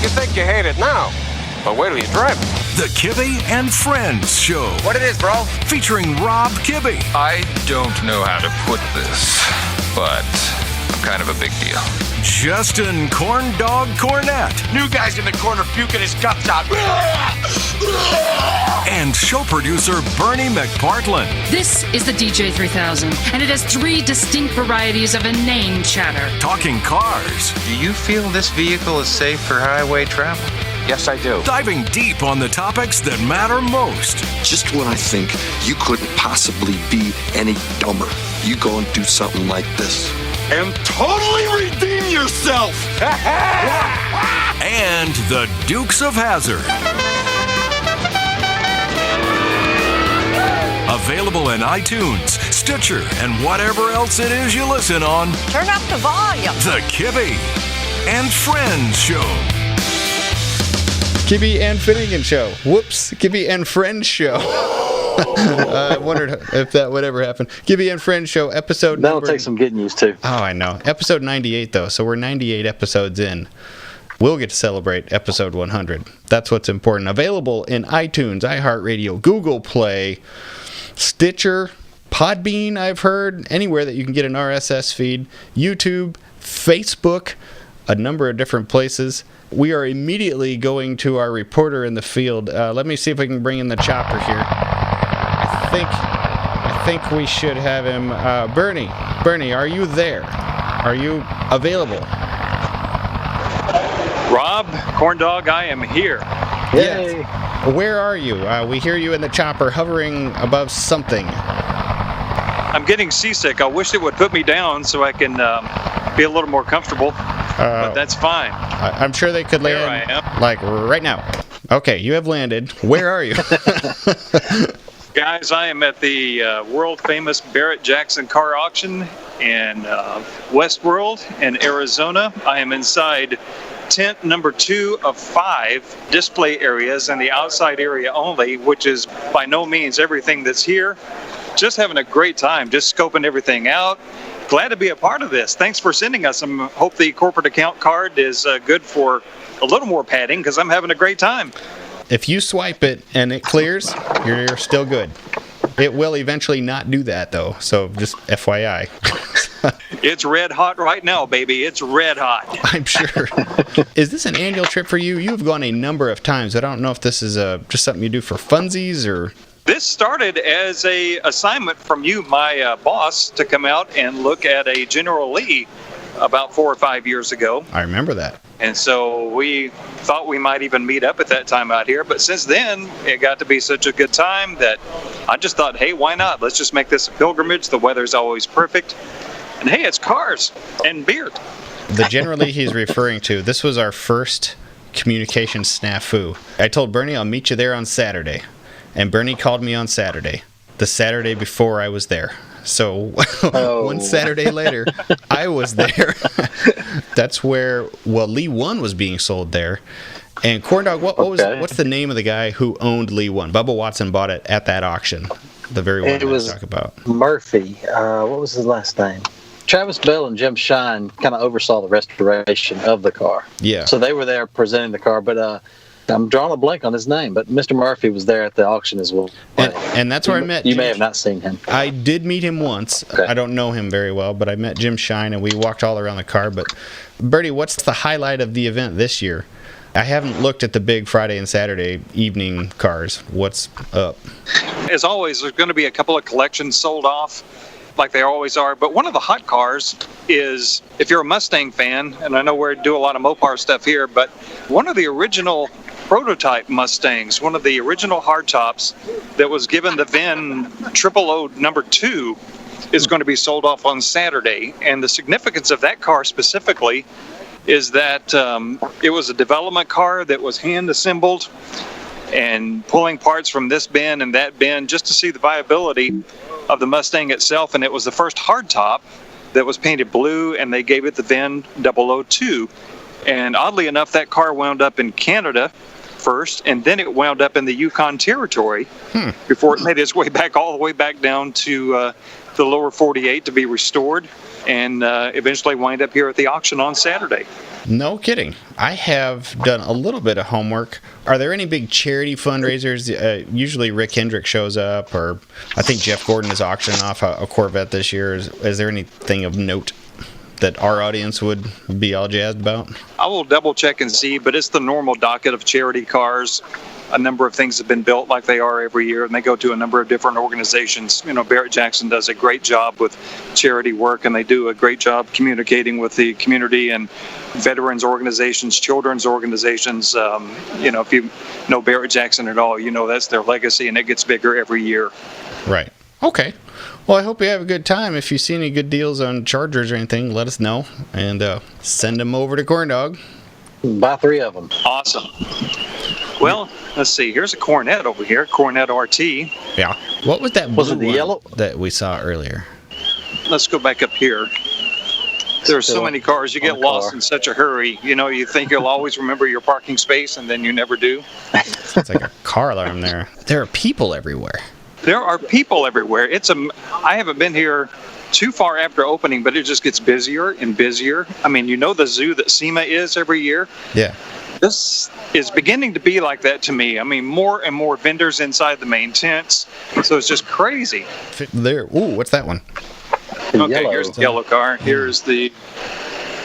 You think you hate it now, but wait till you drive it. The Kibbe and Friends Show. What it is, bro? Featuring Rob Kibbe. I don't know how to put this, but I'm kind of a big deal. Justin Corn Dog Cornett. New guy's in the corner puking his guts out. And show producer Bernie McPartland. This is the DJ 3000, and it has 3 distinct varieties of inane chatter. Talking cars. Do you feel this vehicle is safe for highway travel? Yes, I do. Diving deep on the topics that matter most. Just when I think you couldn't possibly be any dumber, you go and do something like this. And totally redeem yourself! And the Dukes of Hazzard. Available in iTunes, Stitcher, and whatever else it is you listen on. Turn up the volume. The Kibbe and Friends Show. Kibbe and Finnegan Show. Whoops. Kibbe and Friends Show. I wondered if that would ever happen. Kibbe and Friends Show, episode That'll take some getting used to. Oh, I know. Episode 98, though, so we're 98 episodes in. We'll get to celebrate episode 100. That's what's important. Available in iTunes, iHeartRadio, Google Play, Stitcher, Podbean, I've heard, anywhere that you can get an RSS feed, YouTube, Facebook, a number of different places. We are immediately going to our reporter in the field. Let me see if we can bring in the chopper here. I think we should have him. Bernie, are you there? Are you available? Rob, Corn Dog, I am here. Yes. Where are you? We hear you in the chopper hovering above something. I'm getting seasick. I wish it would put me down so I can be a little more comfortable, but that's fine. I'm sure they could land, I am. like, right now. Okay, you have landed. Where are you? Guys, I am at the world-famous Barrett-Jackson car auction in Westworld in Arizona. I am inside tent number 2 of 5 display areas and the outside area only, which is by no means everything that's here. Just having a great time, just scoping everything out. Glad to be a part of this. Thanks for sending us. I hope the corporate account card is good for a little more padding because I'm having a great time. If you swipe it and it clears, you're still good. It will eventually not do that, though, so just FYI. It's red hot right now, baby. It's red hot. I'm sure. Is this an annual trip for you? You've gone a number of times. I don't know if this is just something you do for funsies or... This started as a assignment from you, my boss, to come out and look at a General Lee about 4 or 5 years ago. I remember that. And so we thought we might even meet up at that time out here. But since then, it got to be such a good time that I just thought, hey, why not? Let's just make this a pilgrimage. The weather's always perfect. And hey, it's cars and beer. The General Lee he's referring to, this was our first communication snafu. I told Bernie I'll meet you there on Saturday. And Bernie called me on Saturday, the Saturday before I was there. So one Saturday later, I was there. That's where, Lee 1 was being sold there. And Corn Dog, what's the name of the guy who owned Lee 1? Bubba Watson bought it at that auction, the very one I was talking about. Murphy. What was his last name? Travis Bell and Jim Shine kind of oversaw the restoration of the car. Yeah. So they were there presenting the car, but I'm drawing a blank on his name, but Mr. Murphy was there at the auction as well. And that's where I met You Jim. may have not seen him. I did meet him once. Okay. I don't know him very well, but I met Jim Shine, and we walked all around the car. But, Bertie, what's the highlight of the event this year? I haven't looked at the big Friday and Saturday evening cars. What's up? As always, there's going to be a couple of collections sold off, like they always are. But one of the hot cars is, if you're a Mustang fan, and I know we do a lot of Mopar stuff here, but one of the original prototype Mustangs, one of the original hardtops that was given the VIN 000 number 2 is going to be sold off on Saturday. And the significance of that car specifically is that it was a development car that was hand assembled and pulling parts from this bin and that bin just to see the viability of the Mustang itself. And it was the first hardtop that was painted blue, and they gave it the VIN 002. And oddly enough, that car wound up in Canada first, and then it wound up in the Yukon Territory before it made its way back all the way back down to the lower 48 to be restored. and eventually wind up here at the auction on Saturday. No kidding. I have done a little bit of homework. Are there any big charity fundraisers? Usually Rick Hendrick shows up, or I think Jeff Gordon is auctioning off a Corvette this year. Is there anything of note that our audience would be all jazzed about? I will double check and see, but it's the normal docket of charity cars. A number of things have been built like they are every year, and they go to a number of different organizations. You know, Barrett-Jackson does a great job with charity work, and they do a great job communicating with the community and veterans organizations, children's organizations. You know, if you know Barrett-Jackson at all, you know that's their legacy, and it gets bigger every year. Right. Okay. Well, I hope you have a good time. If you see any good deals on Chargers or anything, let us know, and send them over to Corn Dog. Buy 3 of them. Awesome. Well, let's see. Here's a Cornet over here, Cornet RT. Yeah. What was that? Was it the blue yellow one that we saw earlier? Let's go back up here. There are so many cars, you get lost in such a hurry. You know, you think you'll always remember your parking space, and then you never do. It's like a car alarm there. There are people everywhere. There are people everywhere. I haven't been here too far after opening, but it just gets busier and busier. I mean, you know the zoo that SEMA is every year? Yeah. This is beginning to be like that to me. I mean, more and more vendors inside the main tents. So it's just crazy. There. Ooh, what's that one? Okay, here's the yellow car. Here's the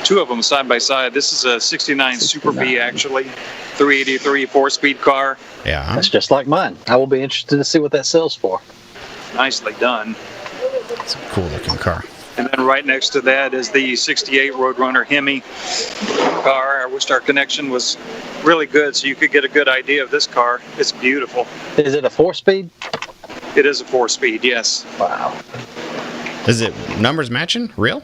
2 of them side by side. This is a 69 Super B, actually. 383 4-speed car. Yeah. That's just like mine. I will be interested to see what that sells for. Nicely done. It's a cool looking car. And then right next to that is the 68 Roadrunner Hemi car. I wished our connection was really good so you could get a good idea of this car. It's beautiful. Is it a 4-speed? It is a 4-speed, yes. Wow. Is it numbers matching? Real?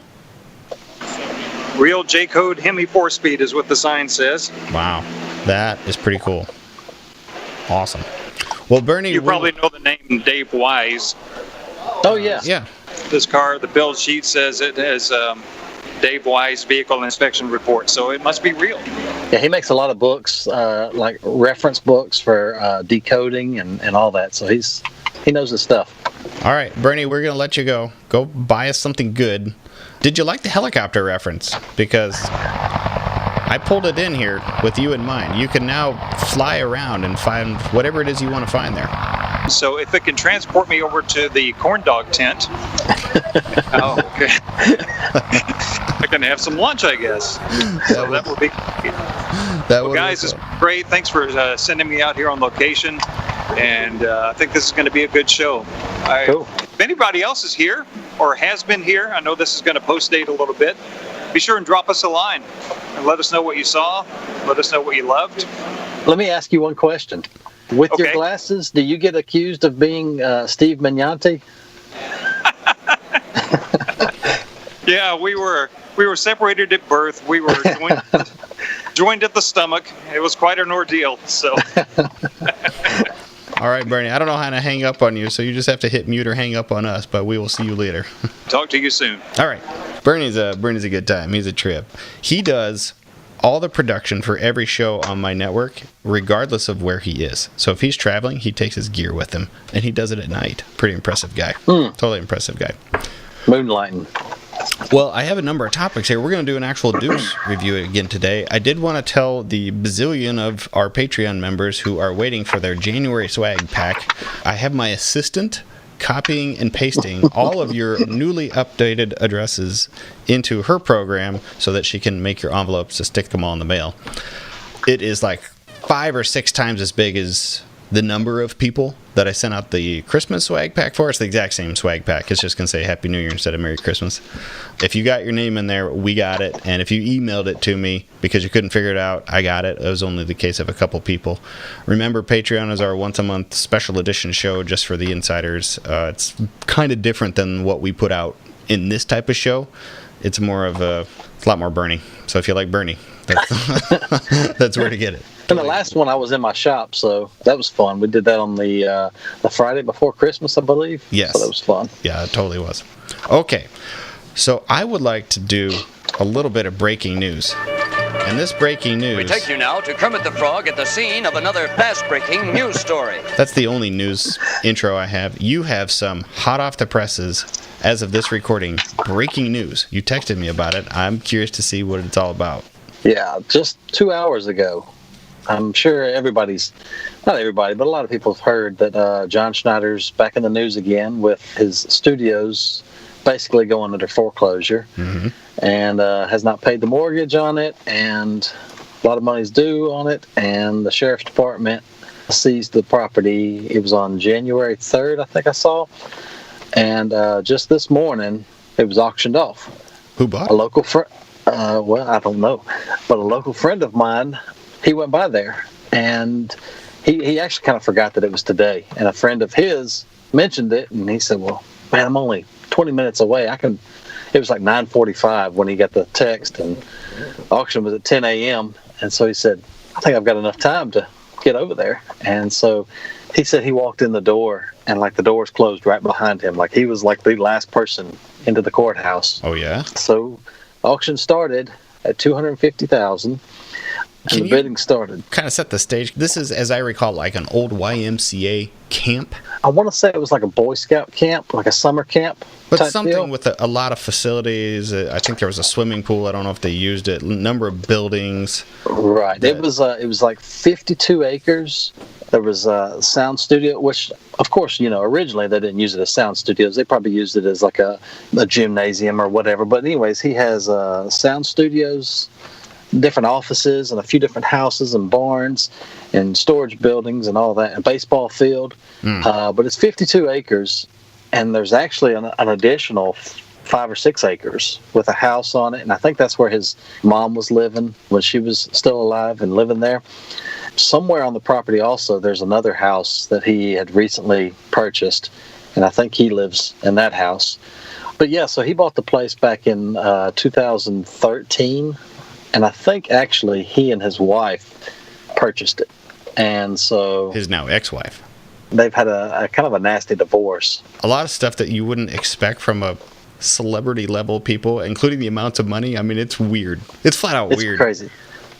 Real J-code Hemi 4-speed is what the sign says. Wow. That is pretty cool. Awesome. Well, Bernie... You probably know the name Dave Wise. Oh, yeah. Yeah. This car, the build sheet says it has Dave Wise Vehicle Inspection Report, so it must be real. Yeah, he makes a lot of books, like reference books for decoding and all that, so he knows his stuff. All right, Bernie, we're going to let you go. Go buy us something good. Did you like the helicopter reference? Because I pulled it in here with you in mind. You can now fly around and find whatever it is you want to find there. So if it can transport me over to the corn dog tent, oh, okay. I can have some lunch, I guess. So that would be great. Well, guys, it's great. Thanks for sending me out here on location. And I think this is going to be a good show. Cool. If anybody else is here or has been here, I know this is going to post-date a little bit. Be sure and drop us a line and let us know what you saw. Let us know what you loved. Let me ask you one question. With your glasses, do you get accused of being Steve Magnante? Yeah, we were separated at birth. We were joined at the stomach. It was quite an ordeal. So. All right, Bernie, I don't know how to hang up on you, so you just have to hit mute or hang up on us, but we will see you later. Talk to you soon. All right. Bernie's a good time. He's a trip. He does all the production for every show on my network, regardless of where he is. So if he's traveling, he takes his gear with him, and he does it at night. Pretty impressive guy. Totally impressive guy. Moonlighting. Well, I have a number of topics here. We're going to do an actual Deuce review again today. I did want to tell the bazillion of our Patreon members who are waiting for their January swag pack, I have my assistant copying and pasting all of your newly updated addresses into her program so that she can make your envelopes to stick them all in the mail. It is like 5 or 6 times as big as the number of people that I sent out the Christmas swag pack for. It's the exact same swag pack. It's just going to say Happy New Year instead of Merry Christmas. If you got your name in there, we got it. And if you emailed it to me because you couldn't figure it out, I got it. It was only the case of a couple people. Remember, Patreon is our once-a-month special edition show just for the insiders. It's kind of different than what we put out in this type of show. It's more of it's a lot more Bernie. So if you like Bernie, that's where to get it. And the last one I was in my shop, so that was fun. We did that on the Friday before Christmas, I believe. Yes. So that was fun. Yeah, it totally was. Okay, so I would like to do a little bit of breaking news. And this breaking news... We take you now to Kermit the Frog at the scene of another fast-breaking news story. That's the only news intro I have. You have some hot off the presses, as of this recording, breaking news. You texted me about it. I'm curious to see what it's all about. Yeah, just 2 hours ago. I'm sure not everybody, but a lot of people have heard that John Schneider's back in the news again with his studios basically going under foreclosure, and has not paid the mortgage on it, and a lot of money's due on it, and the sheriff's department seized the property. It was on January 3rd, I think I saw, and just this morning it was auctioned off. Who bought it? A local friend. Well, I don't know, but a local friend of mine, he went by there, and he actually kind of forgot that it was today, and a friend of his mentioned it, and he said, well, man, I'm only 20 minutes away. It was like 9:45 when he got the text, and auction was at 10 a.m. And so he said, I think I've got enough time to get over there. And so he said he walked in the door, and like the doors closed right behind him. Like he was like the last person into the courthouse. Oh, yeah? So auction started at $250,000. And the bidding started. Kind of set the stage. This is, as I recall, like an old YMCA camp. I want to say it was like a Boy Scout camp, like a summer camp. But something with a lot of facilities. I think there was a swimming pool. I don't know if they used it. Number of buildings. Right. It was like 52 acres. There was a sound studio, which, of course, originally they didn't use it as sound studios. They probably used it as like a gymnasium or whatever. But anyways, he has sound studios, different offices, and a few different houses and barns and storage buildings and all that, and a baseball field. But it's 52 acres, and there's actually an additional 5 or 6 acres with a house on it, and I think that's where his mom was living when she was still alive and living there. Somewhere on the property also, there's another house that he had recently purchased, and I think he lives in that house. But yeah, so he bought the place back in 2013, and I think actually he and his wife purchased it. And so his now ex-wife. They've had a kind of a nasty divorce. A lot of stuff that you wouldn't expect from a celebrity level people, including the amounts of money. I mean, it's weird. It's flat out weird. It's crazy.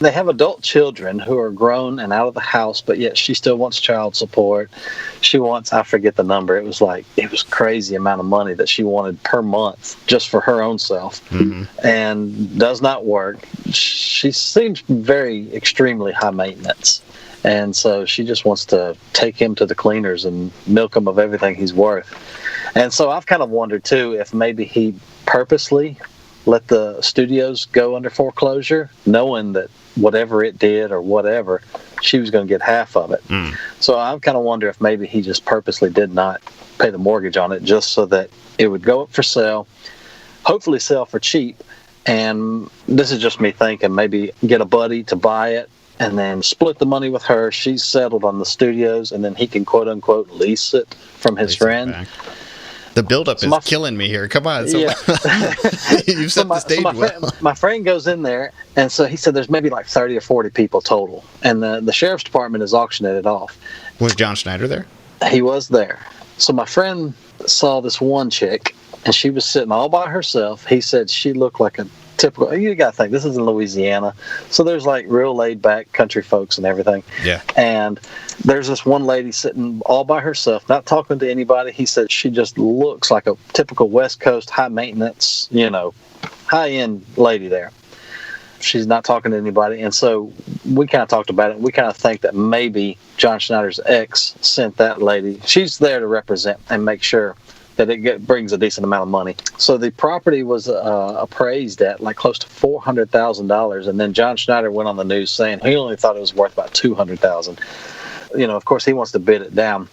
They have adult children who are grown and out of the house, but yet she still wants child support. She wants, I forget the number, it was crazy amount of money that she wanted per month just for her own self, and does not work. She seems very extremely high maintenance, and so she just wants to take him to the cleaners and milk him of everything he's worth. And so I've kind of wondered too if maybe he purposely let the studios go under foreclosure, knowing that whatever it did or whatever, she was going to get half of it. So I kind of wonder if maybe he just purposely did not pay the mortgage on it just so that it would go up for sale, hopefully sell for cheap. And this is just me thinking, maybe get a buddy to buy it and then split the money with her. She's settled on the studios, and then he can quote unquote lease it from his friend. The buildup is killing me here. Come on. Yeah. You've set the stage well. My friend goes in there, and so he said there's maybe like 30 or 40 people total. And the sheriff's department is auctioning it off. Was John Schneider there? He was there. So my friend saw this one chick, and she was sitting all by herself. He said she looked like a typical, you got to think, this is in Louisiana. So there's like real laid back country folks and everything. Yeah. And there's this one lady sitting all by herself, not talking to anybody. He said she just looks like a typical West Coast high maintenance, high end lady there. She's not talking to anybody. And so we kind of talked about it. We kind of think that maybe John Schneider's ex sent that lady. She's there to represent and make sure that it brings a decent amount of money. So the property was appraised at like close to $400,000, and then John Schneider went on the news saying he only thought it was worth about $200,000. Of course, he wants to bid it down.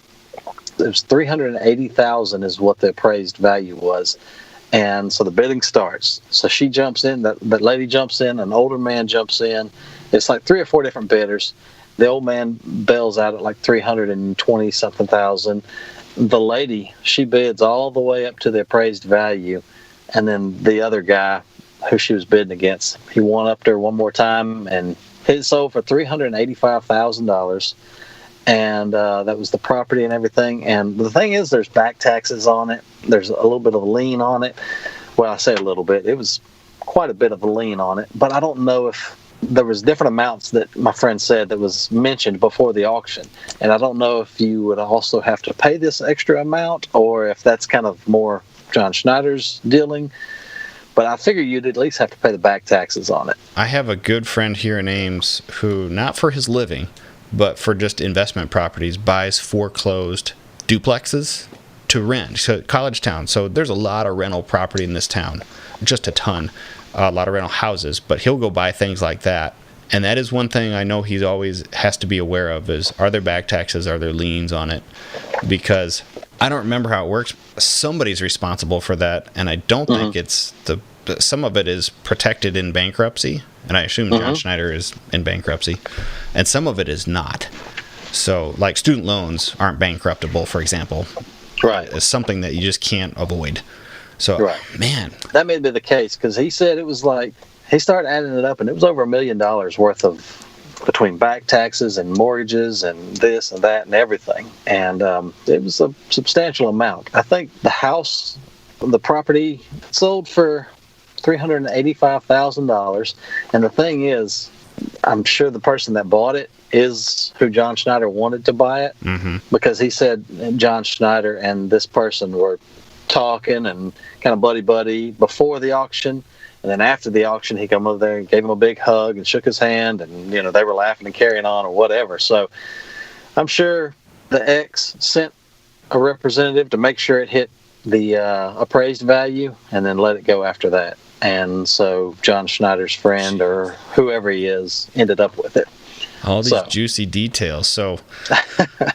It was $380,000 is what the appraised value was, and so the bidding starts. So she jumps in. That lady jumps in. An older man jumps in. It's like 3 or 4 different bidders. The old man bails out at like $320-something thousand. The lady, she bids all the way up to the appraised value, and then the other guy who she was bidding against, he won up to her one more time, and it sold for $385,000, and that was the property and everything. And the thing is, there's back taxes on it. There's a little bit of a lien on it. Well, I say a little bit. It was quite a bit of a lien on it, but I don't know if there was different amounts that my friend said that was mentioned before the auction. And I don't know if you would also have to pay this extra amount or if that's kind of more John Schneider's dealing. But I figure you'd at least have to pay the back taxes on it. I have a good friend here in Ames who, not for his living, but for just investment properties, buys foreclosed duplexes to rent. So college town. So there's a lot of rental property in this town, just a ton, a lot of rental houses. But he'll go buy things like that. And that is one thing I know he's always has to be aware of is, are there back taxes, are there liens on it? Because I don't remember how it works. Somebody's responsible for that, and I don't think it's some of it is protected in bankruptcy, and I assume John Schneider is in bankruptcy, and some of it is not. So, like student loans aren't bankruptable, for example. Right. It's something that you just can't avoid. So, man. That may be the case, because he said it was like, he started adding it up, and it was over $1 million worth of between back taxes and mortgages and this and that and everything. And it was a substantial amount. I think the house, the property sold for $385,000. And the thing is, I'm sure the person that bought it is who John Schneider wanted to buy it, because he said John Schneider and this person were talking and kind of buddy-buddy before the auction. And then after the auction, he came over there and gave him a big hug and shook his hand, and they were laughing and carrying on or whatever. So I'm sure the ex sent a representative to make sure it hit the appraised value, and then let it go after that. And so John Schneider's friend, or whoever he is, ended up with it. All these juicy details. So,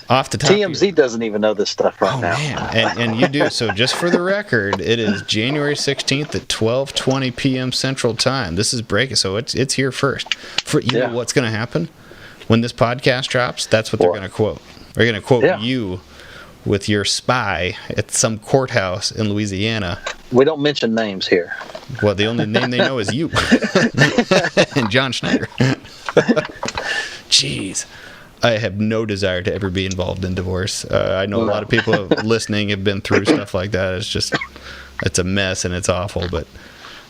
off the top, TMZ doesn't even know this stuff right now. Man. And you do. So, just for the record, it is January 16th at 12:20 p.m. Central Time. This is breaking, so it's here first. Know what's going to happen when this podcast drops? That's what they're going to quote. They're going to quote you with your spy at some courthouse in Louisiana. We don't mention names here. Well, the only name they know is you and John Schneider. Jeez. I have no desire to ever be involved in divorce. I know a lot of people listening have been through stuff like that. It's a mess and it's awful. But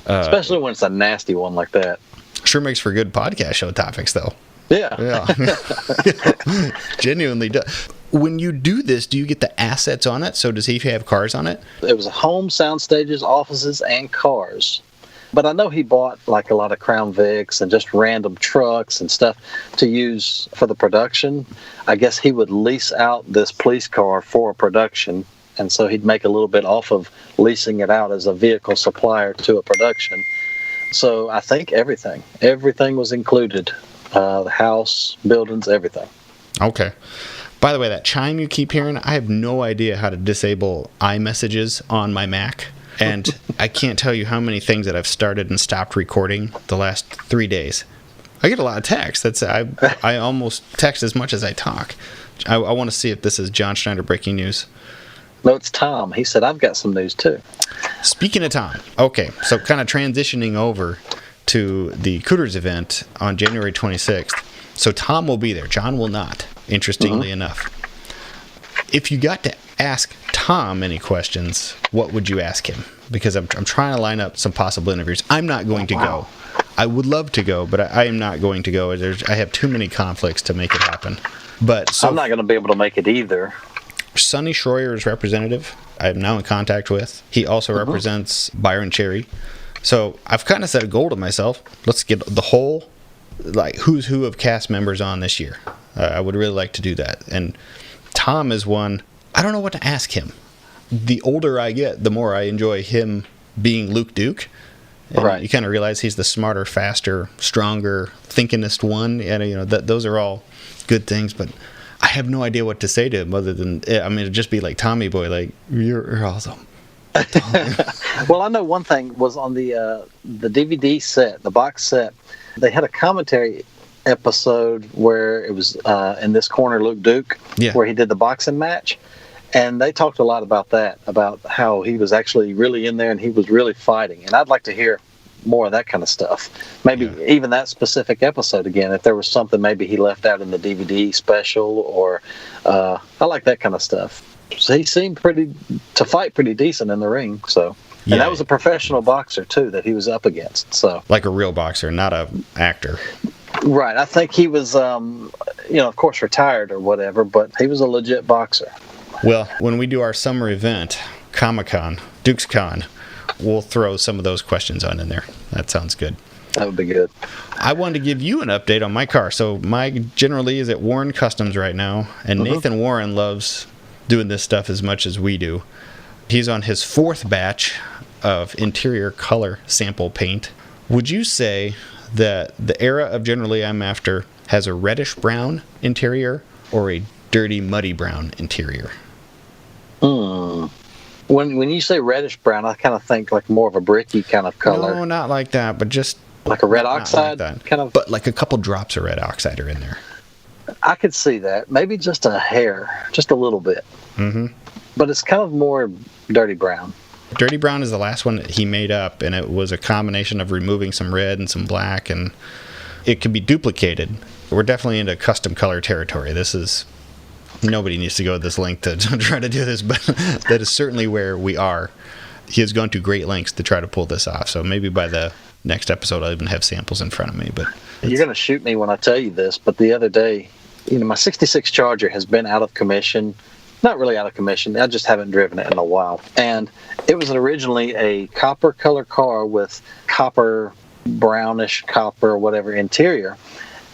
especially when it's a nasty one like that. Sure makes for good podcast show topics, though. Yeah. Genuinely does. When you do this, do you get the assets on it? So does he have cars on it? It was a home, sound stages, offices, and cars. But I know he bought like a lot of Crown Vics and just random trucks and stuff to use for the production. I guess he would lease out this police car for production, and so he'd make a little bit off of leasing it out as a vehicle supplier to a production. So I think everything was included. The house, buildings, everything. Okay. By the way, that chime you keep hearing, I have no idea how to disable iMessages on my Mac. And I can't tell you how many things that I've started and stopped recording the last 3 days. I get a lot of text. I almost text as much as I talk. I want to see if this is John Schneider breaking news. No, it's Tom. He said, I've got some news too. Speaking of Tom, okay, so kind of transitioning over to the Cooters event on January 26th. So Tom will be there. John will not, interestingly enough. If you got to ask Tom any questions, what would you ask him? Because I'm trying to line up some possible interviews. I'm not going to go. I would love to go, but I am not going to go. I have too many conflicts to make it happen. But so I'm not going to be able to make it either. Sonny Schroyer's representative, I am now in contact with. He also represents Byron Cherry. So I've kind of set a goal to myself. Let's get the whole, like, who's who of cast members on this year. I would really like to do that. And Tom is one, I don't know what to ask him. The older I get, the more I enjoy him being Luke Duke. And right. You kind of realize he's the smarter, faster, stronger, thinkingest one. And, those are all good things. But I have no idea what to say to him other than, it'd just be like Tommy Boy, like, you're awesome. Well, I know one thing was on the DVD set, the box set, they had a commentary episode where it was in this corner Luke Duke, where he did the boxing match, and they talked a lot about that, about how he was actually really in there and he was really fighting. And I'd like to hear more of that kind of stuff. Maybe even that specific episode again, if there was something maybe he left out in the DVD special, or I like that kind of stuff. So he seemed to fight pretty decent in the ring. So Yeah. And that was a professional boxer, too, that he was up against. So, Like a real boxer, not a actor. right. I think he was, of course, retired or whatever, but he was a legit boxer. Well, when we do our summer event, Comic-Con, Duke's Con, we'll throw some of those questions on in there. That sounds good. That would be good. I wanted to give you an update on my car. So my generally is at Warren Customs right now, and Nathan Warren loves doing this stuff as much as we do. He's on his 4th batch of interior color sample paint. Would you say that the era of generally I'm after has a reddish brown interior or a dirty muddy brown interior? When you say reddish brown, I kind of think like more of a bricky kind of color. No, not like that, but just like a red not oxide like that. kind of. But like a couple drops of red oxide are in there. I could see that. Maybe just a hair, just a little bit. Mm-hmm. But it's kind of more dirty brown. Dirty brown is the last one that he made up, and it was a combination of removing some red and some black, and it could be duplicated. We're definitely into custom color territory. This is... Nobody needs to go to this length to try to do this, but that is certainly where we are. He has gone to great lengths to try to pull this off, so maybe by the next episode I'll even have samples in front of me. But you're going to shoot me when I tell you this, but the other day, my 66 Charger has been out of commission. Not really out of commission. I just haven't driven it in a while. And it was originally a copper color car with copper, brownish copper, whatever interior.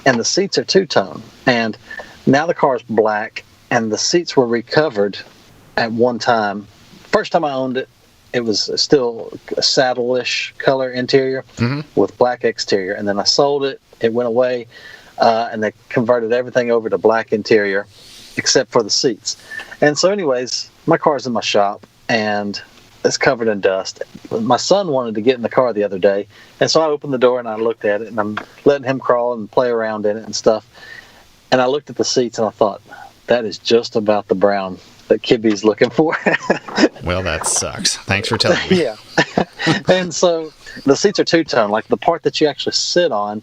And the seats are two-tone. And now the car is black, and the seats were recovered at one time. First time I owned it, it was still a saddle-ish color interior with black exterior. And then I sold it. It went away, and they converted everything over to black interior except for the seats. And so anyways, my car's in my shop, and it's covered in dust. My son wanted to get in the car the other day, and so I opened the door, and I looked at it, and I'm letting him crawl and play around in it and stuff. And I looked at the seats, and I thought, that is just about the brown that Kibby's looking for. well, that sucks. Thanks for telling me. Yeah. And so the seats are two-tone. Like the part that you actually sit on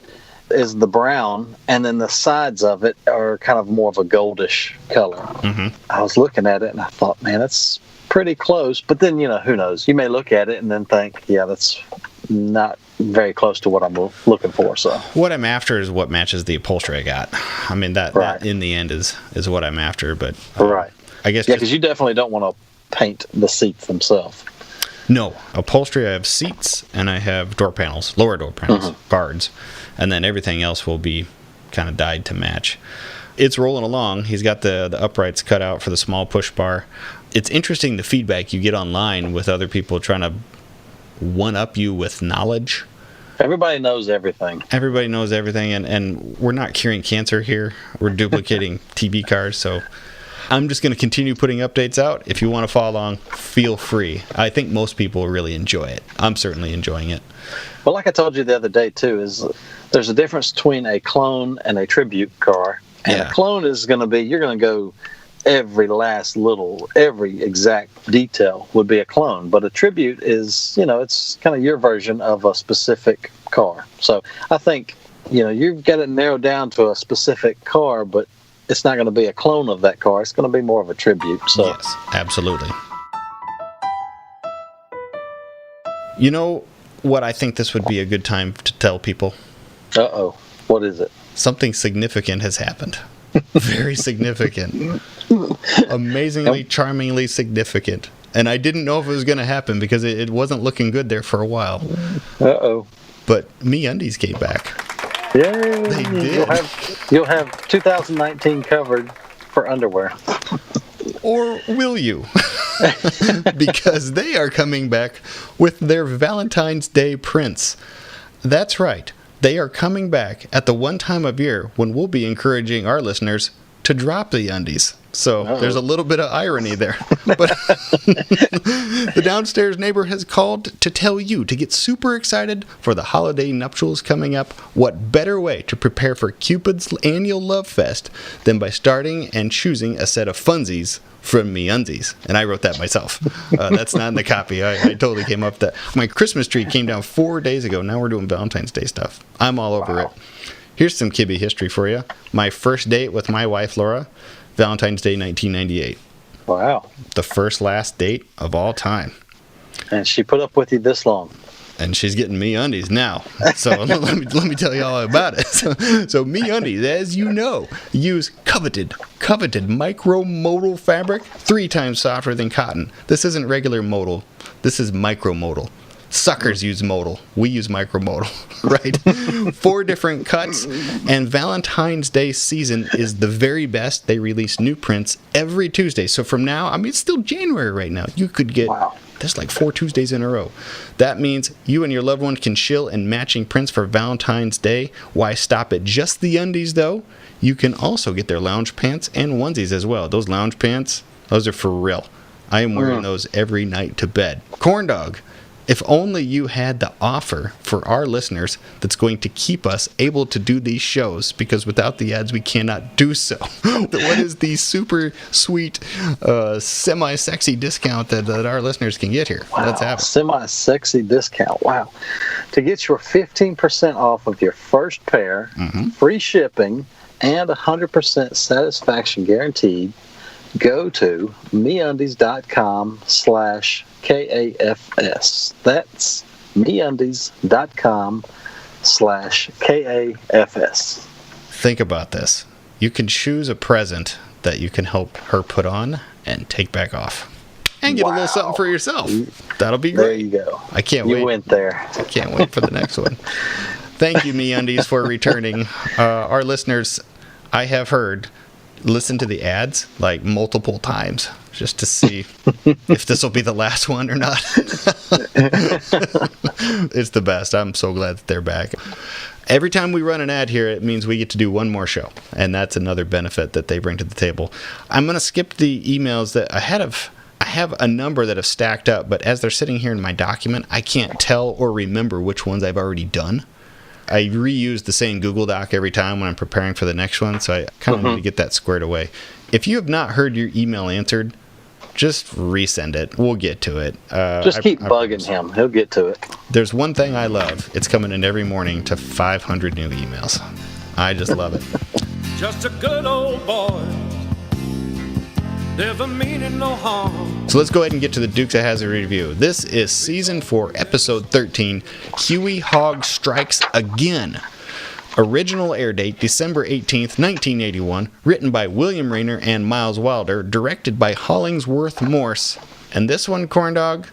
is the brown, and then the sides of it are kind of more of a goldish color. I was looking at it, and I thought, man, that's pretty close. But then, who knows? You may look at it and then think, yeah, that's not very close to what I'm looking for. So what I'm after is what matches the upholstery I got. I mean, that in the end is what I'm after. But right, I guess because you definitely don't want to paint the seats themselves. No, upholstery. I have seats and I have door panels, lower door panels, guards, and then everything else will be kind of dyed to match. It's rolling along. He's got the uprights cut out for the small push bar. It's interesting the feedback you get online with other people trying to one-up you with knowledge. Everybody knows everything. Everybody knows everything, and we're not curing cancer here. We're duplicating TB cars, so I'm just going to continue putting updates out. If you want to follow along, feel free. I think most people will really enjoy it. I'm certainly enjoying it. Well, like I told you the other day, too, is there's a difference between a clone and a tribute car. And a clone is going to be, you're going to go every exact detail would be a clone. But a tribute is, it's kind of your version of a specific car. So I think, you've got it narrowed down to a specific car, but it's not going to be a clone of that car. It's going to be more of a tribute. So. Yes, absolutely. You know what I think this would be a good time to tell people? Uh-oh. What is it? Something significant has happened. Very significant. Amazingly, charmingly significant. And I didn't know if it was going to happen because it wasn't looking good there for a while. Uh-oh. But MeUndies came back. Yay! They did. You'll have 2019 covered for underwear. Or will you? Because they are coming back with their Valentine's Day prints. That's right. They are coming back at the one time of year when we'll be encouraging our listeners to drop the undies. So there's a little bit of irony there. But the downstairs neighbor has called to tell you to get super excited for the holiday nuptials coming up. What better way to prepare for Cupid's annual love fest than by starting and choosing a set of funsies from MeUndies. And I wrote that myself. That's not in the copy. I totally came up with that. My Christmas tree came down 4 days ago. Now we're doing Valentine's Day stuff. I'm all over it. Here's some Kibby history for you. My first date with my wife, Laura, Valentine's Day 1998. Wow. The last date of all time. And she put up with you this long. And she's getting me undies now. So let me tell you all about it. So me undies, as you know, use coveted micromodal fabric, 3 times softer than cotton. This isn't regular modal. This is micromodal. Suckers use modal. We use micromodal, right? 4 different cuts. And Valentine's Day season is the very best. They release new prints every Tuesday. So from now, I mean, it's still January right now. You could get... Wow. There's like 4 Tuesdays in a row. That means you and your loved one can chill in matching prints for Valentine's Day. Why stop at just the undies, though? You can also get their lounge pants and onesies as well. Those lounge pants, those are for real. I am wearing those every night to bed. Corn Dog, if only you had the offer for our listeners that's going to keep us able to do these shows, because without the ads, we cannot do so. What is the super sweet, semi-sexy discount that our listeners can get here? Wow, Let's have it. Semi-sexy discount. Wow. To get your 15% off of your first pair, free shipping, and 100% satisfaction guaranteed, go to meundies.com/KAFS. That's meundies.com/KAFS. Think about this. You can choose a present that you can help her put on and take back off. And get a little something for yourself. That'll be great. There you go. I can't wait. You went there. I can't wait for the next one. Thank you, MeUndies, for returning. Our listeners, I have heard, listen to the ads like multiple times just to see if this will be the last one or not. It's the best. I'm so glad that they're back. Every time we run an ad here, it means we get to do one more show, and that's another benefit that they bring to the table. I'm going to skip the emails that I have a number that have stacked up, but as they're sitting here in my document, I can't tell or remember which ones I've already done. I reuse the same Google Doc every time when I'm preparing for the next one, so I kind of need to get that squared away. If you have not heard your email answered, just resend it. We'll get to it. Just keep bugging him. He'll get to it. There's one thing I love. It's coming in every morning to 500 new emails. I just love it. Just a good old boy, never meaning no harm. So let's go ahead and get to the Dukes of Hazzard review. This is Season 4, Episode 13, Hughie Hogg Strikes Again. Original air date, December 18th, 1981. Written by William Rayner and Miles Wilder. Directed by Hollingsworth Morse. And this one, Corn Dog,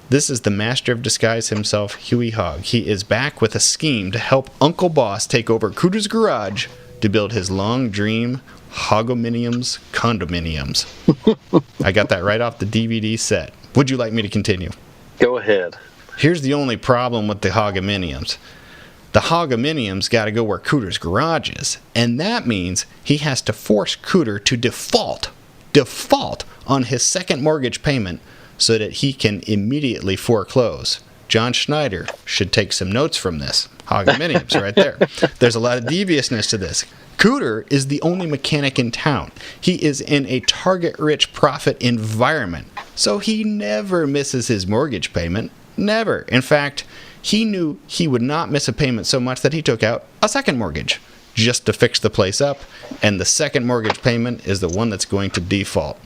this is the master of disguise himself, Hughie Hogg. He is back with a scheme to help Uncle Boss take over Cooter's garage to build his long dream Hoggominimiums condominiums. I got that right off the DVD set. Would you like me to continue? Go ahead. Here's the only problem with the Hoggominimiums. The Hoggominimiums got to go where Cooter's garage is, and that means he has to force Cooter to default on his second mortgage payment so that he can immediately foreclose. John Schneider should take some notes from this. Hoggominimiums right there. There's a lot of deviousness to this. Cooter is the only mechanic in town. He is in a target-rich profit environment, so he never misses his mortgage payment. Never. In fact, he knew he would not miss a payment so much that he took out a second mortgage just to fix the place up, and the second mortgage payment is the one that's going to default.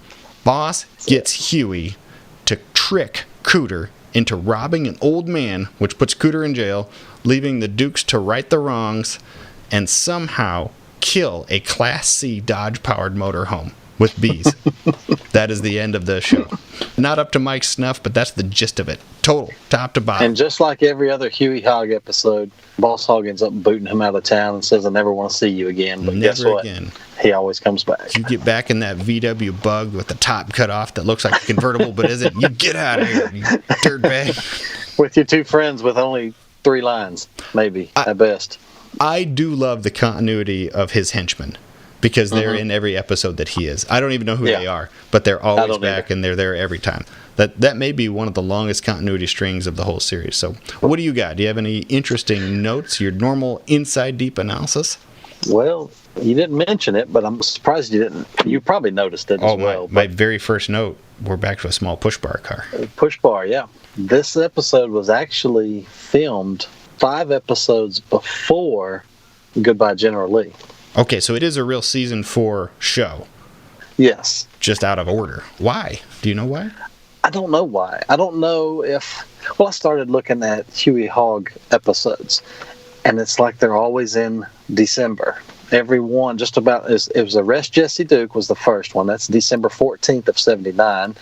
Boss gets Hughie to trick Cooter into robbing an old man, which puts Cooter in jail, leaving the Dukes to right the wrongs, and somehow kill a Class C Dodge-powered motorhome with bees. That is the end of the show. Not up to Mike's snuff, but that's the gist of it. Total, top to bottom. And just like every other Hughie Hogg episode, Boss Hogg ends up booting him out of town and says, I never want to see you again. But Never guess what? Again. He always comes back. You get back in that VW Bug with the top cut off that looks like a convertible but isn't. You get out of here, you dirtbag. With your 2 friends with only 3 lines, maybe, at best. I do love the continuity of his henchmen because they're in every episode that he is. I don't even know who they are, but they're always back and they're there every time. That may be one of the longest continuity strings of the whole series. So what do you got? Do you have any interesting notes, your normal inside deep analysis? Well, you didn't mention it, but I'm surprised you didn't. You probably noticed it as well. My very first note, we're back to a small push bar car. Push bar, yeah. This episode was actually filmed 5 episodes before Goodbye General Lee. Okay, so it is a real season 4 show. Yes. Just out of order. Why? Do you know why? I don't know why. I don't know if. Well, I started looking at Hughie Hogg episodes, and it's like they're always in December. Every one, just about. It was Arrest Jesse Duke was the first one. That's December 14th of 79.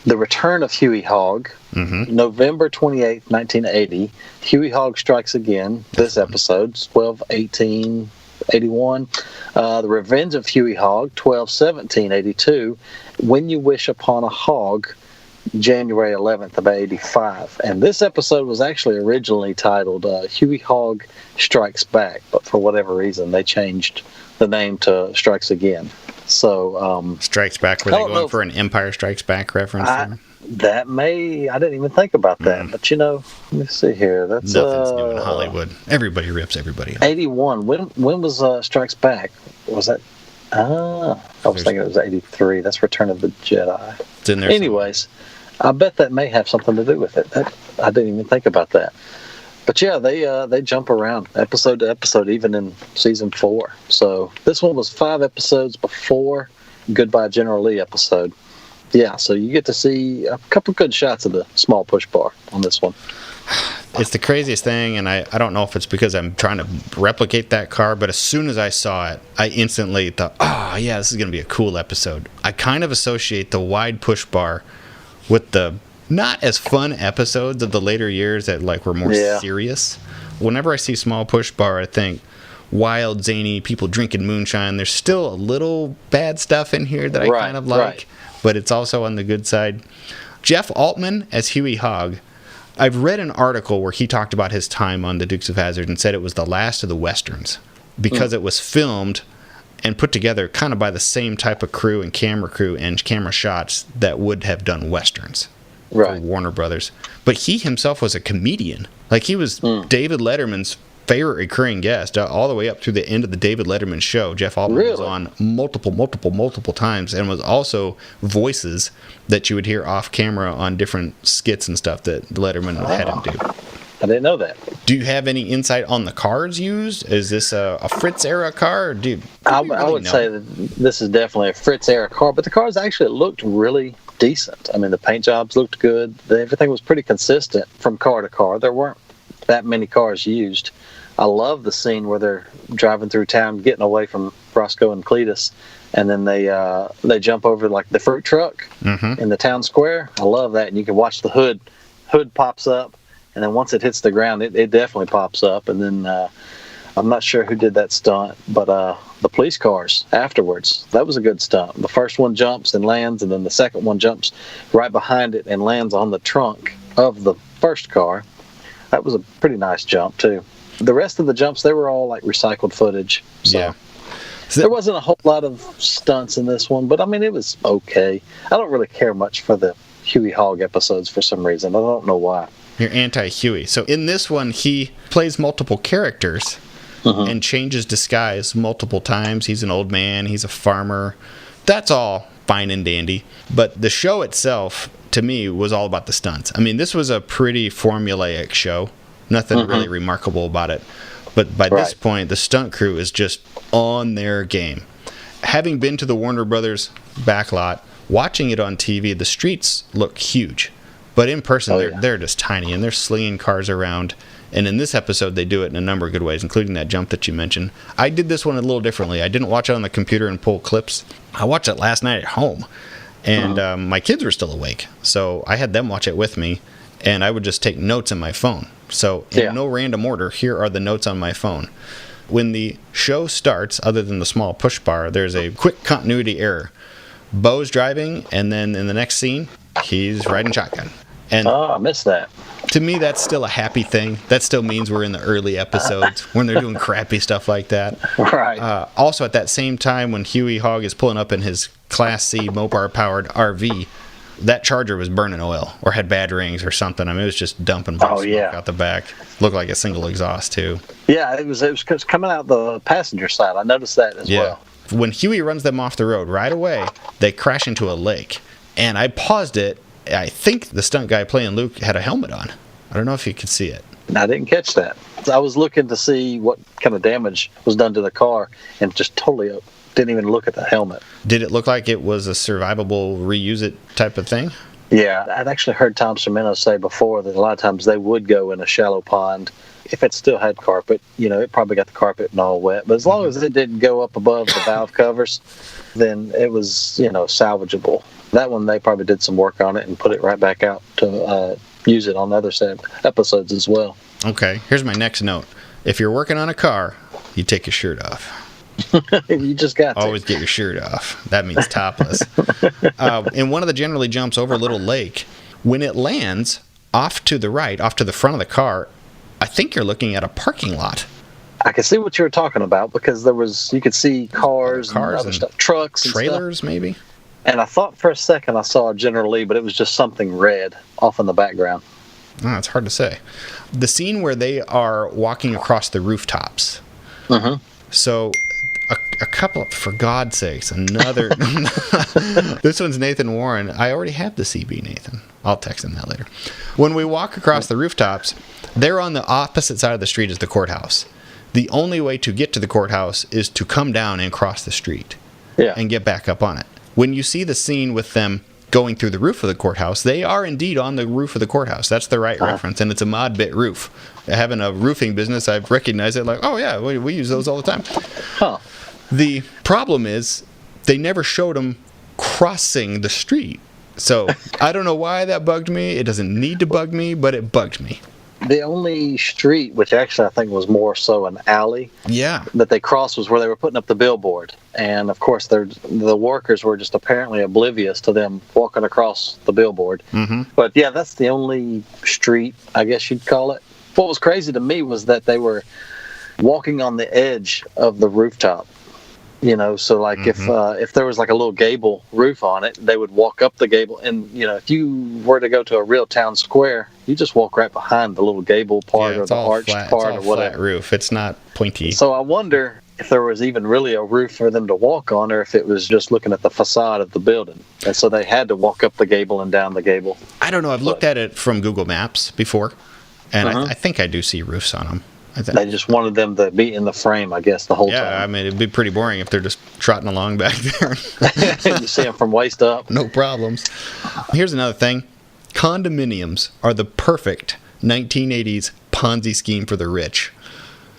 The Return of Hughie Hogg, November 28th, 1980. Hughie Hogg Strikes Again. This episode, 12/18/81. The Revenge of Hughie Hogg, 12/17/82. When You Wish Upon a Hog, January 11th of 85. And this episode was actually originally titled Hughie Hogg Strikes Back, but for whatever reason they changed the name to Strikes Again. So Strikes Back, were they going for an Empire Strikes Back reference? I didn't even think about that. But let me see here. That's nothing's new in Hollywood. Everybody rips everybody off. 81. When was Strikes Back? Was that? I was thinking it was 83. That's Return of the Jedi. It's in there. Anyways, I bet that may have something to do with it. I didn't even think about that. But yeah, they jump around episode to episode, even in season 4. So this one was 5 episodes before Goodbye General Lee episode. Yeah, so you get to see a couple good shots of the small push bar on this one. It's the craziest thing, and I don't know if it's because I'm trying to replicate that car, but as soon as I saw it, I instantly thought, yeah, this is going to be a cool episode. I kind of associate the wide push bar with the not as fun episodes of the later years that were more serious. Whenever I see small push bar, I think wild, zany, people drinking moonshine. There's still a little bad stuff in here that I kind of like, but it's also on the good side. Jeff Altman as Hughie Hogg. I've read an article where he talked about his time on the Dukes of Hazzard and said it was the last of the Westerns because it was filmed and put together kind of by the same type of crew and camera shots that would have done Westerns. For Warner Brothers. But he himself was a comedian. He was David Letterman's favorite recurring guest all the way up through the end of the David Letterman show. Jeff Altman was on multiple times and was also voices that you would hear off camera on different skits and stuff that Letterman had him do. I didn't know that. Do you have any insight on the cars used? Is this a Fritz era car? I would say that this is definitely a Fritz era car, but the cars actually looked really decent. I mean, the paint jobs looked good. Everything was pretty consistent from car to car. There weren't that many cars used. I love the scene where they're driving through town, getting away from Roscoe and Cletus, and then they jump over the fruit truck in the town square. I love that, and you can watch the hood pops up, and then once it hits the ground, it definitely pops up, and then I'm not sure who did that stunt, but the police cars afterwards, that was a good stunt. The first one jumps and lands, and then the second one jumps right behind it and lands on the trunk of the first car. That was a pretty nice jump, too. The rest of the jumps, they were all recycled footage. So there wasn't a whole lot of stunts in this one, but I mean, it was okay. I don't really care much for the Hughie Hogg episodes for some reason. I don't know why. You're anti-Hughie. So in this one, he plays multiple characters and changes disguise multiple times. He's an old man. He's a farmer. That's all fine and dandy. But the show itself, to me, was all about the stunts. I mean, this was a pretty formulaic show. Nothing really remarkable about it. But by this point, the stunt crew is just on their game. Having been to the Warner Brothers backlot, watching it on TV, the streets look huge. But in person, they're just tiny, and they're slinging cars around. And in this episode, they do it in a number of good ways, including that jump that you mentioned. I did this one a little differently. I didn't watch it on the computer and pull clips. I watched it last night at home. And my kids were still awake. So I had them watch it with me, and I would just take notes on my phone. So in no random order, here are the notes on my phone. When the show starts, other than the small push bar, there's a quick continuity error. Bo's driving, and then in the next scene, he's riding shotgun. And I missed that. To me, that's still a happy thing. That still means we're in the early episodes when they're doing crappy stuff like that. Right. Also, at that same time, when Hughie Hogg is pulling up in his Class C Mopar-powered RV, that Charger was burning oil or had bad rings or something. I mean, it was just dumping smoke out the back. Looked like a single exhaust, too. Yeah, it was coming out the passenger side. I noticed that as well. When Hughie runs them off the road, right away, they crash into a lake. And I paused it. I think the stunt guy playing Luke had a helmet on. I don't know if you could see it. I didn't catch that. I was looking to see what kind of damage was done to the car and just totally didn't even look at the helmet. Did it look like it was a survivable, reuse it type of thing? Yeah, I'd actually heard Tom Sermino say before that a lot of times they would go in a shallow pond if it still had carpet. It probably got the carpet and all wet, but as long as it didn't go up above the valve covers, then it was, salvageable. That one, they probably did some work on it and put it right back out to use it on other episodes as well. Okay, here's my next note. If you're working on a car, you take your shirt off. You just got to. Always get your shirt off. That means topless. And one of the generally jumps over a little lake. When it lands off to the right, off to the front of the car, I think you're looking at a parking lot. I can see what you were talking about because you could see cars and other stuff, trucks and trailers, stuff. Maybe. And I thought for a second I saw a General Lee, but it was just something red off in the background. Oh, it's hard to say. The scene where they are walking across the rooftops. Mm-hmm. So a couple, for God's sakes, another. This one's Nathan Warren. I already have the CB, Nathan. I'll text him that later. When we walk across the rooftops, they're on the opposite side of the street as the courthouse. The only way to get to the courthouse is to come down and cross the street and get back up on it. When you see the scene with them going through the roof of the courthouse, they are indeed on the roof of the courthouse. That's the right reference, and it's a mod bit roof. Having a roofing business, I've recognized it like, oh yeah, we use those all the time. Huh. The problem is they never showed them crossing the street. So I don't know why that bugged me. It doesn't need to bug me, but it bugged me. The only street, which actually I think was more so an alley, that they crossed was where they were putting up the billboard. And of course, the workers were just apparently oblivious to them walking across the billboard. Mm-hmm. But yeah, that's the only street, I guess you'd call it. What was crazy to me was that they were walking on the edge of the rooftop. So like if there was like a little gable roof on it, they would walk up the gable. And, if you were to go to a real town square, you just walk right behind the little gable part or the arched part or whatever. Flat roof. It's not pointy. So I wonder if there was even really a roof for them to walk on or if it was just looking at the facade of the building. And so they had to walk up the gable and down the gable. I don't know. I've looked at it from Google Maps before, and I think I do see roofs on them. They just wanted them to be in the frame, I guess, the whole time. Yeah, I mean, it'd be pretty boring if they're just trotting along back there. You see them from waist up. No problems. Here's another thing. Condominiums are the perfect 1980s Ponzi scheme for the rich.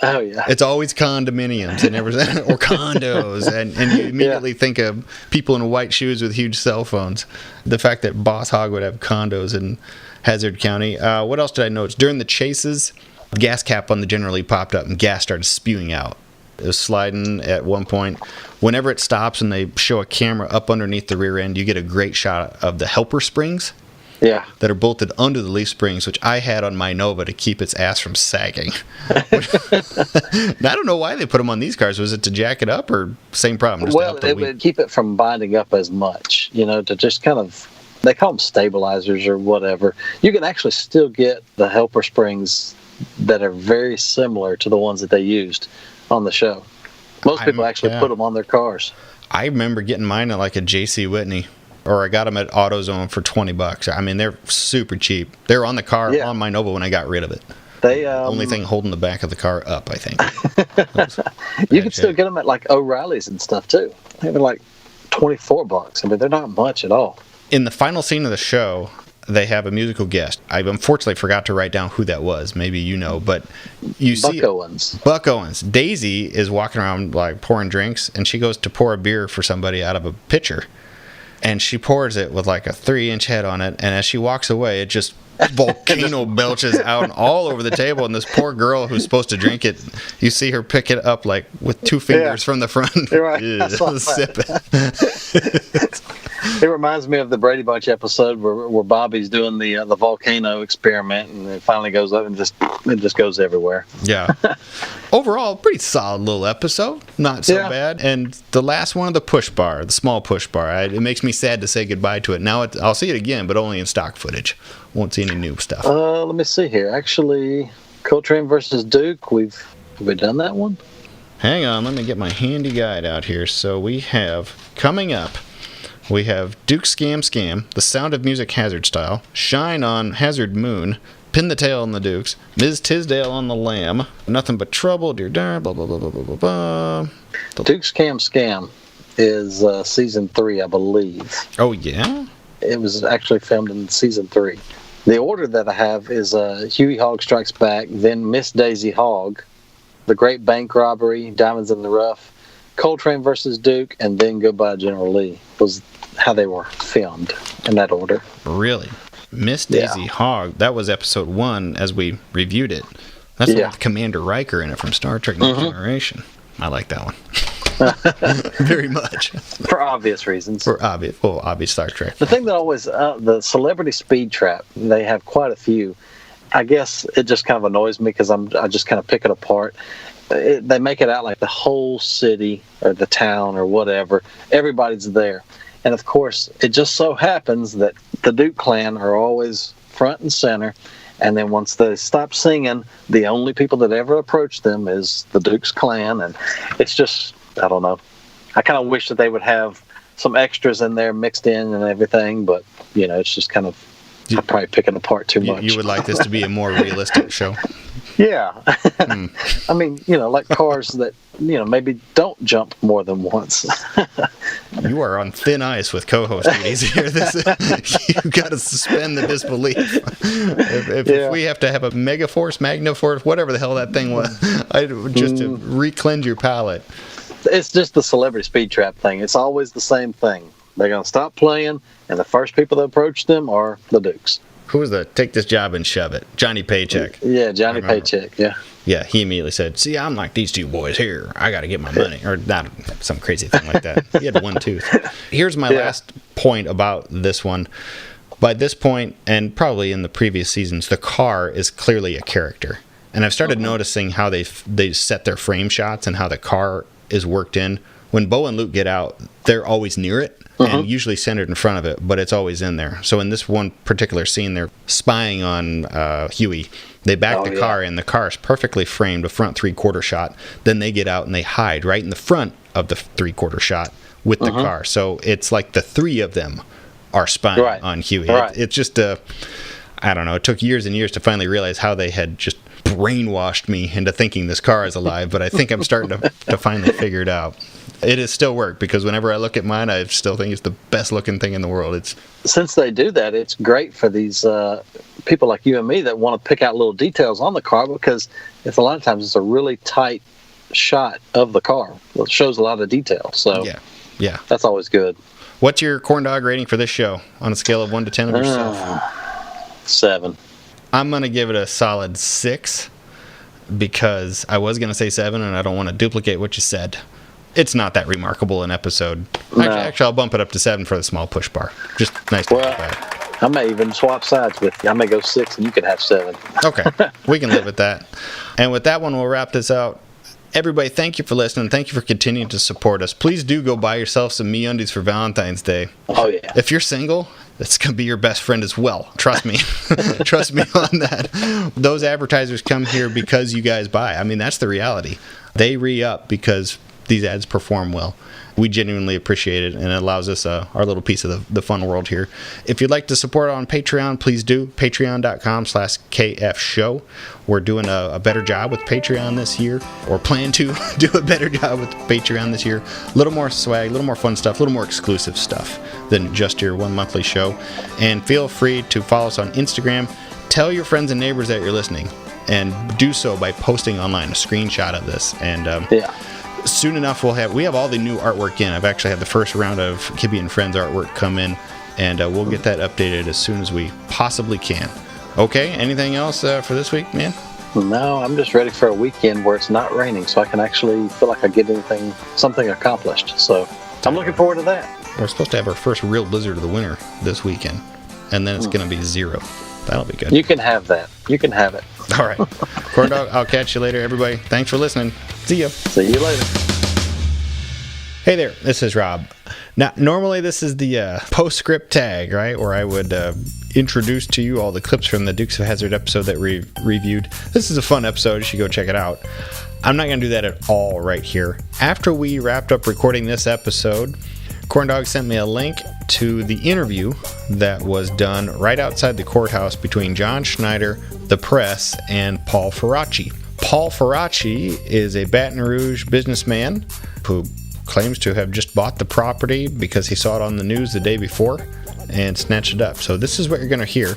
Oh, yeah. It's always condominiums and everything, or condos, and you immediately think of people in white shoes with huge cell phones. The fact that Boss Hogg would have condos in Hazzard County. What else did I notice? During the chases, gas cap on the General Lee popped up and gas started spewing out. It was sliding at one point. Whenever it stops and they show a camera up underneath the rear end, you get a great shot of the helper springs that are bolted under the leaf springs, which I had on my Nova to keep its ass from sagging. I don't know why they put them on these cars. Was it to jack it up or same problem? Just it would keep it from binding up as much, to just kind of, they call them stabilizers or whatever. You can actually still get the helper springs that are very similar to the ones that they used on the show. Most people actually put them on their cars. I remember getting mine at like a J.C. Whitney, or I got them at AutoZone for $20. I mean, they're super cheap. They're on the car, on my Nova when I got rid of it. They only thing holding the back of the car up, I think. You can still get them at like O'Reilly's and stuff too. They're like $24. I mean, they're not much at all. In the final scene of the show, they have a musical guest. I unfortunately forgot to write down who that was. Maybe you know, but you see Buck Owens. Daisy is walking around like pouring drinks, and she goes to pour a beer for somebody out of a pitcher, and she pours it with like a 3-inch head on it. And as she walks away, it just volcano belches out all over the table. And this poor girl who's supposed to drink it, you see her pick it up like with 2 fingers from the front. You're right. Sip it. It reminds me of the Brady Bunch episode where Bobby's doing the volcano experiment, and it finally goes up and it just goes everywhere. Yeah. Overall, pretty solid little episode. Not so bad. And the last one of the push bar, the small push bar, it makes me sad to say goodbye to it. Now I'll see it again, but only in stock footage. Won't see any new stuff. Let me see here. Actually, Coltrane versus Duke. Have we done that one? Hang on, let me get my handy guide out here. So we have coming up. We have Duke Scam, The Sound of Music Hazzard Style, Shine on Hazzard Moon, Pin the Tail on the Dukes, Ms. Tisdale on the Lamb, Nothing But Trouble, Dear Dar, blah, blah, blah, blah, blah, blah, blah. Duke Scam is season 3, I believe. Oh, yeah? it was actually filmed in season 3. The order that I have is Hughie Hogg Strikes Back, then Miss Daisy Hogg, The Great Bank Robbery, Diamonds in the Rough, Coltrane versus Duke, and then Goodbye General Lee was how they were filmed in that order. Really? Miss Daisy Hogg, that was episode 1 as we reviewed it. That's the one with Commander Riker in it from Star Trek Next Generation. I like that one. Very much. For obvious reasons. For obvious Star Trek. The thing that always, the celebrity speed trap, they have quite a few. I guess it just kind of annoys me because I just kind of pick it apart. They make it out like the whole city or the town or whatever, everybody's there. And of course, it just so happens that the Duke clan are always front and center. And then once they stop singing, the only people that ever approach them is the Duke's clan. And it's just, I don't know. I kind of wish that they would have some extras in there mixed in and everything. But, it's just kind of, I'm probably picking apart too much. You would like this to be a more realistic show? Yeah. I mean, like cars that, maybe don't jump more than once. You are on thin ice with co-host duties here. You've got to suspend the disbelief. If we have to have a Megaforce, Magnaforce, whatever the hell that thing was, to re-cleanse your palate. It's just the celebrity speed trap thing. It's always the same thing. They're going to stop playing, and the first people that approach them are the Dukes. Who was the take this job and shove it? Johnny Paycheck. Yeah, Johnny Paycheck, yeah. Yeah, he immediately said, see, I'm like these two boys here. I got to get my money. Or not some crazy thing like that. He had one tooth. Here's my last point about this one. By this point, and probably in the previous seasons, the car is clearly a character. And I've started noticing how they set their frame shots and how the car is worked in. When Bo and Luke get out, they're always near it. And usually centered in front of it, but it's always in there. So in this one particular scene, they're spying on Hughie. They back the car in. The car is perfectly framed, a front three-quarter shot. Then they get out and they hide right in the front of the three-quarter shot with the car. So it's like the three of them are spying on Hughie. Right. It's just, I don't know, it took years and years to finally realize how they had just brainwashed me into thinking this car is alive, but I think I'm starting to finally figure it out. It has still worked because whenever I look at mine, I still think it's the best looking thing in the world. Since they do that, it's great for these people like you and me that want to pick out little details on the car because it's a lot of times it's a really tight shot of the car. It shows a lot of detail. So yeah, that's always good. What's your corn dog rating for this show on a scale of 1 to 10 of yourself? 7. I'm going to give it a solid 6 because I was going to say 7 and I don't want to duplicate what you said. It's not that remarkable an episode. No. Actually, I'll bump it up to 7 for the small push bar. Just nice to have that. I may even swap sides with you. I may go 6 and you can have 7. Okay, we can live with that. And with that one, we'll wrap this out. Everybody, thank you for listening. Thank you for continuing to support us. Please do go buy yourself some MeUndies for Valentine's Day. Oh, yeah. If you're single, that's going to be your best friend as well. Trust me. Trust me on that. Those advertisers come here because you guys buy. I mean, that's the reality. They re-up because these ads perform well. We genuinely appreciate it, and it allows us our little piece of the fun world here. If you'd like to support it on Patreon, please do. Patreon.com/KF-show. We're doing a better job with Patreon this year, or plan to do a better job with Patreon this year. A little more swag, a little more fun stuff, a little more exclusive stuff than just your one monthly show. And feel free to follow us on Instagram. Tell your friends and neighbors that you're listening, and do so by posting online a screenshot of this. And soon enough, we have all the new artwork in. I've actually had the first round of Kibby and Friends artwork come in, and we'll get that updated as soon as we possibly can. Okay, anything else for this week, man? No, I'm just ready for a weekend where it's not raining, so I can actually feel like I get something accomplished. So I'm looking forward to that. We're supposed to have our first real blizzard of the winter this weekend, and then it's going to be 0. That'll be good. You can have that. You can have it. All right. Corn Dog, I'll catch you later, everybody. Thanks for listening. See ya. See you later. Hey there, this is Rob. Now, normally this is the postscript tag, right, where I would introduce to you all the clips from the Dukes of Hazzard episode that we reviewed. This is a fun episode. You should go check it out. I'm not going to do that at all right here. After we wrapped up recording this episode, Corn Dog sent me a link to the interview that was done right outside the courthouse between John Schneider, the press, and Paul Faraci. Paul Faraci is a Baton Rouge businessman who claims to have just bought the property because he saw it on the news the day before, and snatched it up. So this is what you're going to hear.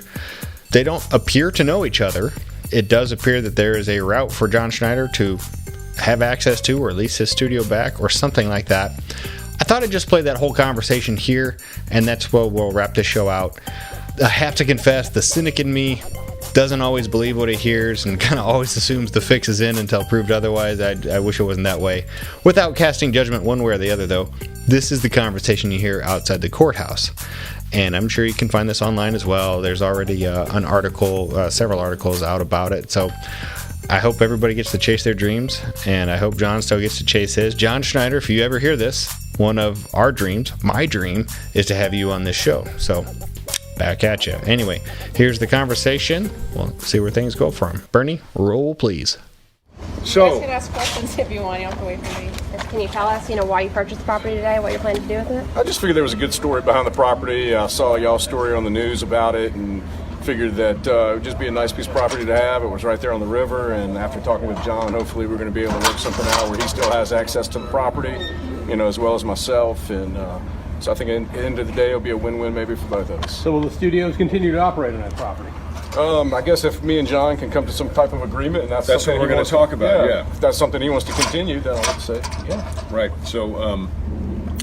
They don't appear to know each other. It does appear that there is a route for John Schneider to have access to, or at least his studio back, or something like that. I thought I'd just play that whole conversation here, and that's where we'll wrap this show out. I have to confess, the cynic in me doesn't always believe what he hears and kind of always assumes the fix is in until proved otherwise. I wish it wasn't that way. Without casting judgment one way or the other, though, this is the conversation you hear outside the courthouse. And I'm sure you can find this online as well. There's already an article, several articles out about it. So I hope everybody gets to chase their dreams, and I hope John still gets to chase his. John Schneider, if you ever hear this, one of our dreams, my dream, is to have you on this show. So back at you. Anyway, here's the conversation. We'll see where things go for him. Bernie, roll please. So, you guys can ask questions if you want. You don't have to wait for me. Can you tell us, why you purchased the property today, what you're planning to do with it? I just figured there was a good story behind the property. I saw y'all's story on the news about it and figured that it would just be a nice piece of property to have. It was right there on the river, and after talking with John, hopefully we're going to be able to work something out where he still has access to the property, as well as myself. And so I think at the end of the day, it'll be a win-win maybe for both of us. So will the studios continue to operate on that property? I guess if me and John can come to some type of agreement, and that's what we're going to talk about. Yeah, if that's something he wants to continue, then I would say, yeah. Right. So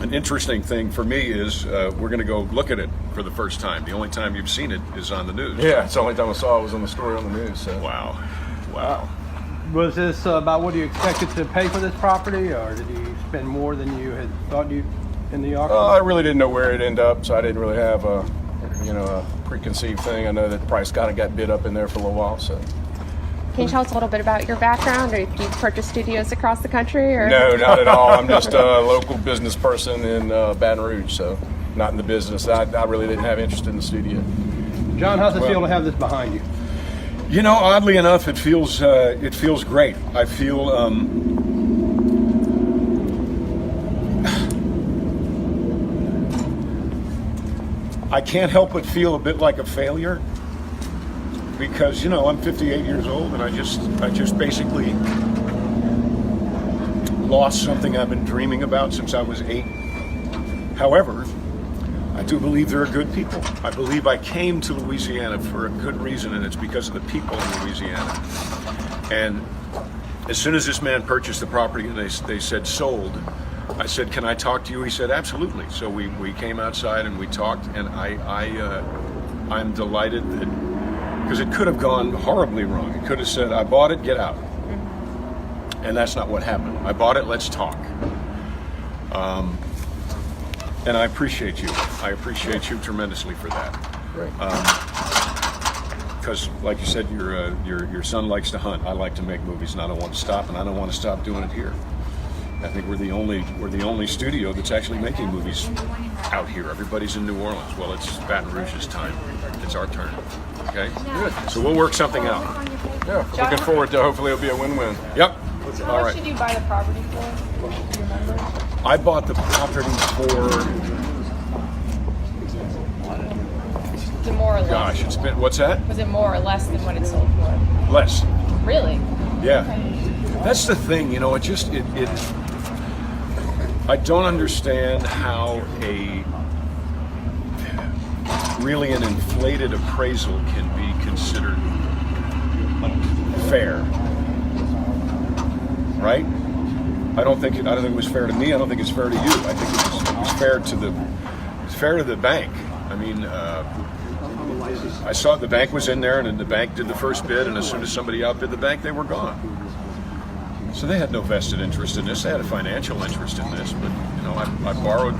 an interesting thing for me is we're going to go look at it for the first time. The only time you've seen it is on the news. Yeah, it's the only time I saw it was on the story on the news. So. Wow. Was this about what you expected to pay for this property, or did you spend more than you had thought you in the auction? I really didn't know where it'd end up, so I didn't really have a preconceived thing. I know that the price kind of got bid up in there for a little while. So, can you tell us a little bit about your background, or do you purchase studios across the country? Or? No, not at all. I'm just a local business person in Baton Rouge, so not in the business. I really didn't have interest in the studio. John, how's it feel to have this behind you? Oddly enough, it feels great. I feel I can't help but feel a bit like a failure because, I'm 58 years old and I just basically lost something I've been dreaming about since I was 8. However, I do believe there are good people. I believe I came to Louisiana for a good reason, and it's because of the people in Louisiana. And as soon as this man purchased the property and they said sold, I said, "Can I talk to you?" He said, "Absolutely." So we came outside and we talked, and I'm delighted that, because it could have gone horribly wrong. It could have said, "I bought it, get out." And that's not what happened. I bought it, let's talk. And I appreciate you. I appreciate you tremendously for that. Right. Because, like you said, your son likes to hunt. I like to make movies, and I don't want to stop, and I don't want to stop doing it here. I think we're the only studio that's actually making movies out here. Everybody's in New Orleans. Well, it's Baton Rouge's time. It's our turn. Okay? Good. So we'll work something out. Yeah. Looking forward to hopefully it'll be a win-win. Yep. How much did you buy the property for? Do you remember? I bought the property for... Was it more or less? Gosh, it's been... What's that? Was it more or less than what it sold for? Less. Really? Yeah. Okay. That's the thing, I don't understand how really an inflated appraisal can be considered fair, right? I don't think it was fair to me. I don't think it's fair to you. I think it was fair to the bank. I mean, I saw the bank was in there, and the bank did the first bid, and as soon as somebody outbid the bank, they were gone. So they had no vested interest in this. They had a financial interest in this, but I borrowed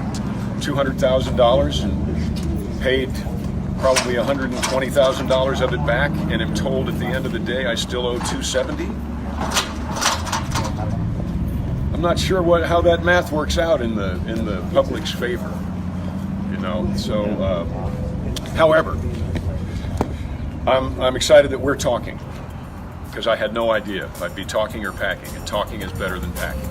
$200,000 and paid probably $120,000 of it back, and am told at the end of the day I still owe $270,000. I'm not sure how that math works out in the public's favor, So, however, I'm excited that we're talking, because I had no idea if I'd be talking or packing, and talking is better than packing.